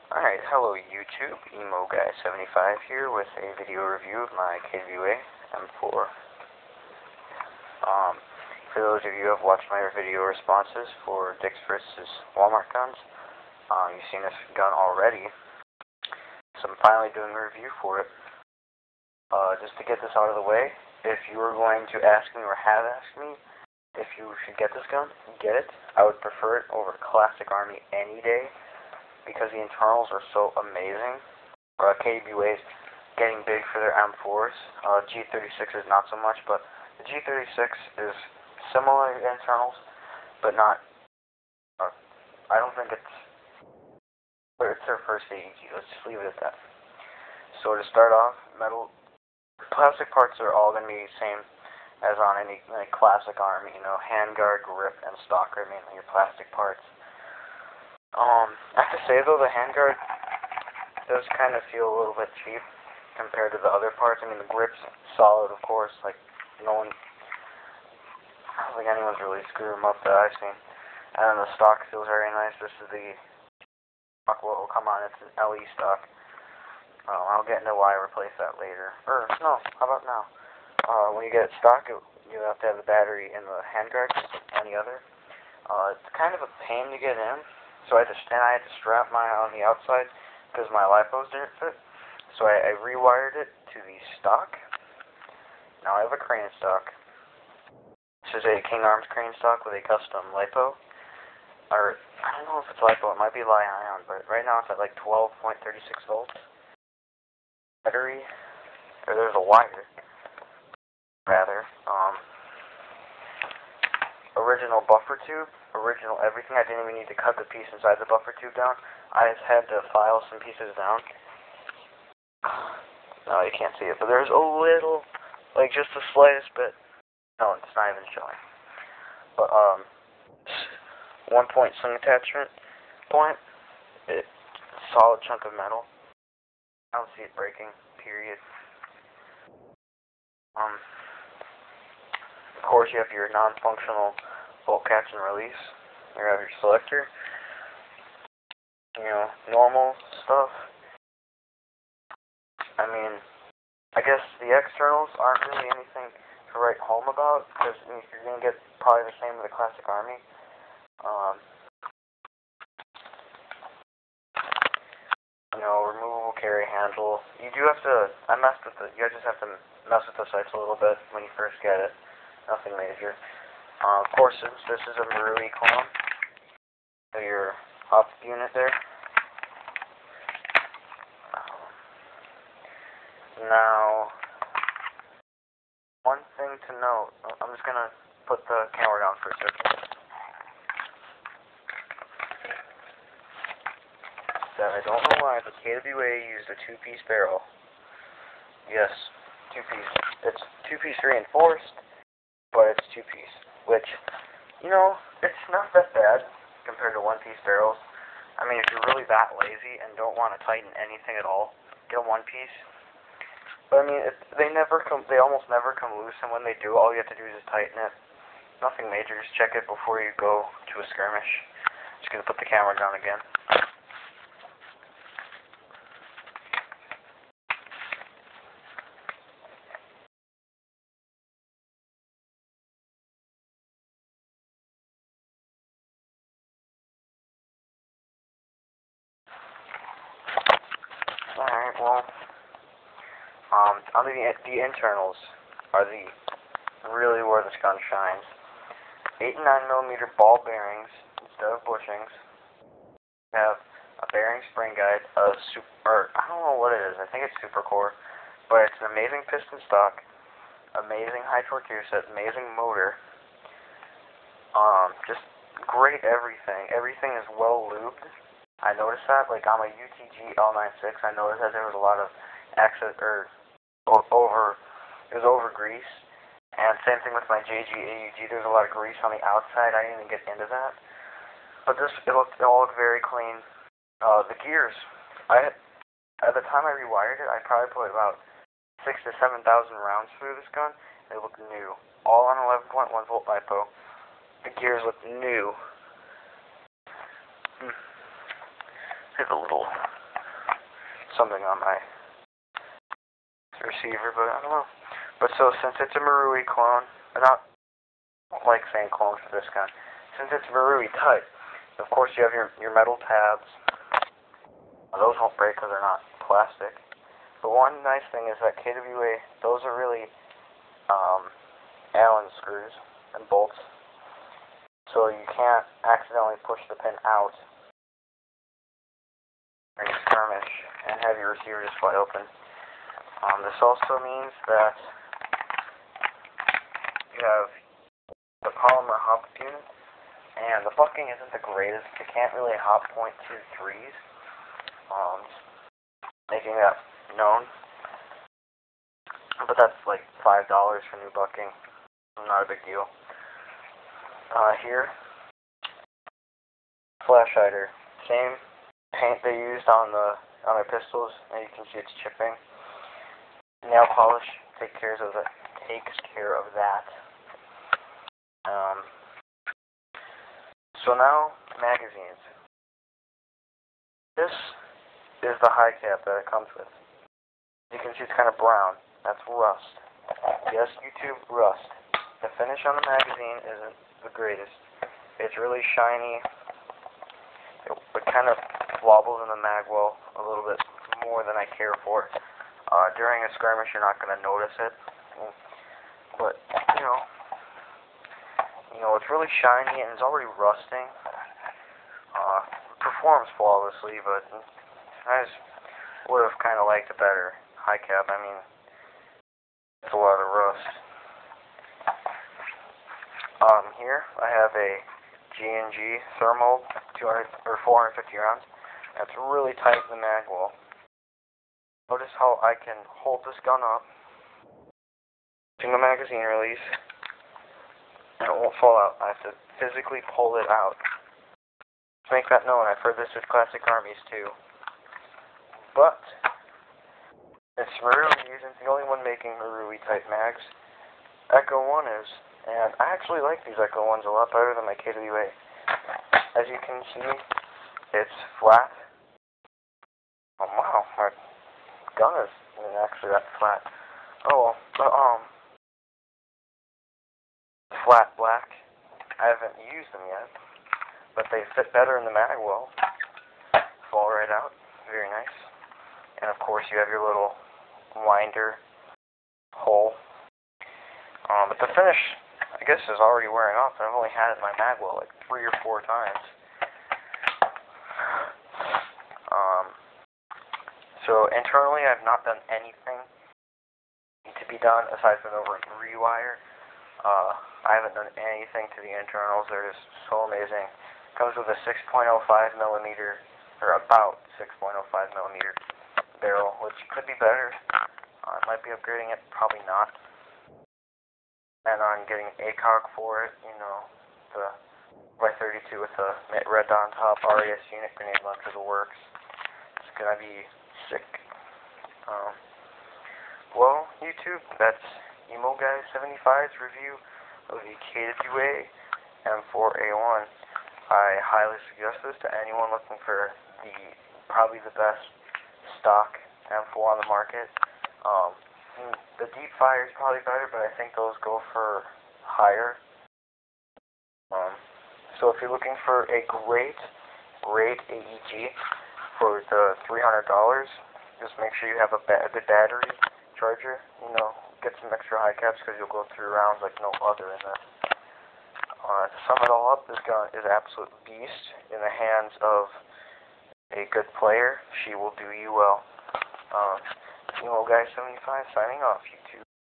Alright, hello YouTube, EmoGuy75 here with a video review of my KWA M4. For those of you who have watched my video responses for Dick's vs. Walmart guns, you've seen this gun already, so I'm finally doing a review for it. Just to get this out of the way, if you were going to ask me or have asked me if you should get this gun, get it. I would prefer it over Classic Army any day, because the internals are so amazing. KWA is getting big for their M4s. G36 is not so much, but the G36 is similar internals, but not. I don't think it's their first AEG. Let's just leave it at that. So to start off, plastic parts are all going to be the same as on any Classic Army. Handguard, grip, and stock are mainly your plastic parts. I have to say though, the handguard does kind of feel a little bit cheap compared to the other parts. I mean, the grip's solid, of course. I don't think anyone's really screwed them up that I've seen. And then the stock feels very nice. This is the stock. What will come on? It's an LE stock. I'll get into why I replace that later. Or no, how about now? When you get it stock, you have to have the battery in the handguard. Any other? It's kind of a pain to get in. So I had to strap mine on the outside because my lipos didn't fit. So I rewired it to the stock. Now I have a crane stock. This is a King Arms crane stock with a custom lipo. Or I don't know if it's lipo. It might be Li-ion, but right now it's at like 12.36 volts. Battery. Or there's a wire. Rather. Original buffer tube, original everything. I didn't even need to cut the piece inside the buffer tube down. I just had to file some pieces down. No, you can't see it, but there's a little, just the slightest bit. No, it's not even showing. But, 1-point sling attachment point. Solid chunk of metal. I don't see it breaking, period. Of course, you have your non-functional bolt catch and release. You have your selector. Normal stuff. I mean, I guess the externals aren't really anything to write home about, because you're going to get probably the same with the Classic Army. Removable carry handle. You do have to, you just have to mess with the sights a little bit when you first get it. Nothing major. Of course, this is a Marui clone. So your up unit there. Now, one thing to note, I'm just going to put the camera down for a second. That I don't know why, but KWA used a 2-piece barrel. Yes, 2-piece. It's 2-piece reinforced, but it's 2-piece, which, it's not that bad compared to 1-piece barrels. I mean, if you're really that lazy and don't want to tighten anything at all, get a 1-piece. But I mean, they almost never come loose, and when they do, all you have to do is just tighten it. Nothing major, just check it before you go to a skirmish. Just gonna put the camera down again. Alright, well, the internals are really where this gun shines. 8 and 9mm ball bearings instead of bushings. You have a bearing spring guide, I don't know what it is, I think it's Super Core, but it's an amazing piston stock, amazing high torque gear set, amazing motor, just great everything. Everything is well lubed. I noticed that, on my UTG L96, I noticed that there was a lot of it was over grease, and same thing with my JG AUG, there's a lot of grease on the outside. I didn't even get into that, but it all looked very clean. The gears, at the time I rewired it, I probably put about 6,000 to 7,000 rounds through this gun. They look new, all on 11.1 volt LiPo. The gears look new. Here's a little something on my receiver, but I don't know. But so since it's a Marui clone, I don't like saying clone for this gun. Since it's Marui type, of course you have your metal tabs. Those won't break because they're not plastic. But one nice thing is that KWA, those are really Allen screws and bolts, so you can't accidentally push the pin out during a skirmish and have your receiver just fly open. This also means that you have the polymer hop unit, and the bucking isn't the greatest. You can't really hop .23s, making that known. But that's like $5 for new bucking. Not a big deal. Here, flash hider. Same paint they used on their pistols, and you can see it's chipping. Nail polish takes care of that. So now, magazines. This is the high cap that it comes with. You can see it's kind of brown. That's rust. Yes, YouTube, rust. The finish on the magazine isn't the greatest. It's really shiny. It kind of wobbles in the mag well a little bit more than I care for. During a skirmish, you're not going to notice it. But, you know, it's really shiny and it's already rusting. Performs flawlessly, but I just would have kind of liked a better high cap. I mean, it's a lot of rust. Here I have a G&G thermal 200 or 450 rounds. That's really tight in the mag well. Notice how I can hold this gun up, using the magazine release, and it won't fall out. I have to physically pull it out. To make that known, I've heard this with classic armies too. But it's Marui isn't the only one making Marui type mags. Echo 1 is, and I actually like these Echo 1s a lot better than my KWA. As you can see, it's flat. Oh wow, my gun isn't actually that flat. Oh well, flat black. I haven't used them yet, but they fit better in the mag well. Fall right out, very nice. And of course you have your little winder hole. But the finish, I guess, is already wearing off. I've only had it in my mag well like 3 or 4 times. So internally, I've not done anything to be done aside from the rewire. I haven't done anything to the internals. They're just so amazing. It comes with a 6.05 millimeter, or about 6.05 millimeter barrel, which could be better. I might be upgrading it, probably not. And I'm getting ACOG for it, you know, the Y32 with the red on top, RAS unit, grenade launcher, the works. It's gonna be sick. Well, YouTube, that's Emo Guy 75's review of the KWA M4A1. I highly suggest this to anyone looking for probably the best stock M4 on the market. The deep fire is probably better, but I think those go for higher. So if you're looking for a great AEG for the $300, just make sure you have a good battery charger. You know, get some extra high caps because you'll go through rounds like no other in this. To sum it all up, this gun is an absolute beast in the hands of a good player. She will do you well. Emo Guy 75 signing off, YouTube.